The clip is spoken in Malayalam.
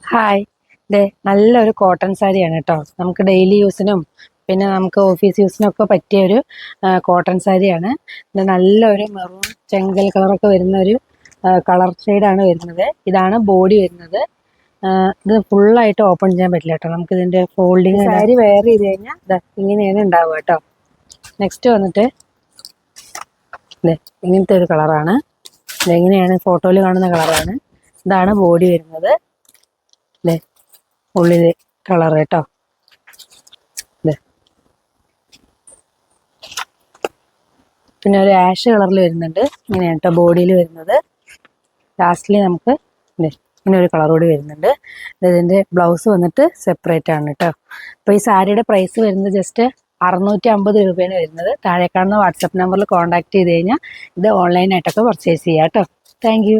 ഹായ്. ദേ നല്ലൊരു കോട്ടൺ സാരിയാണ് കേട്ടോ. നമുക്ക് ഡെയിലി യൂസിനും പിന്നെ നമുക്ക് ഓഫീസ് യൂസിനൊക്കെ പറ്റിയ ഒരു കോട്ടൺ സാരിയാണ്. ഇത് നല്ലൊരു മെറൂൺ ചെങ്കൽ കളറൊക്കെ വരുന്ന ഒരു കളർ ഷെയ്ഡാണ് വരുന്നത്. ഇതാണ് ബോഡി വരുന്നത്. ഇത് ഫുള്ളായിട്ട് ഓപ്പൺ ചെയ്യാൻ പറ്റില്ല കേട്ടോ. നമുക്ക് ഇതിന്റെ ഫോൾഡിങ് സാരി വെയർ ചെയ്ത് കഴിഞ്ഞാൽ ഇങ്ങനെയാണ് ഉണ്ടാവുക കേട്ടോ. നെക്സ്റ്റ് വന്നിട്ട് ഇങ്ങനത്തെ ഒരു കളറാണ്. ഇതെങ്ങനെയാണ് ഫോട്ടോയിൽ കാണുന്ന കളറാണ്. ഇതാണ് ബോഡി വരുന്നത്. ഉള്ളില് കളർ കേട്ടോ. പിന്നെ ഒരു ആഷ് കളറിൽ വരുന്നുണ്ട്. ഇങ്ങനെയാണ് കേട്ടോ ബോഡിയിൽ വരുന്നത്. ലാസ്റ്റില് നമുക്ക് ഇങ്ങനെ ഒരു കളർ കൂടി വരുന്നുണ്ട്. ഇതിന്റെ ബ്ലൗസ് വന്നിട്ട് സെപ്പറേറ്റ് ആണ് കേട്ടോ. അപ്പൊ ഈ സാരിയുടെ പ്രൈസ് വരുന്നത് ജസ്റ്റ് 650 രൂപയാണ് വരുന്നത്. താഴെ കാണുന്ന വാട്സപ്പ് നമ്പറിൽ കോൺടാക്ട് ചെയ്ത് കഴിഞ്ഞാൽ ഇത് ഓൺലൈനായിട്ടൊക്കെ പർച്ചേസ് ചെയ്യാം കേട്ടോ. Thank you.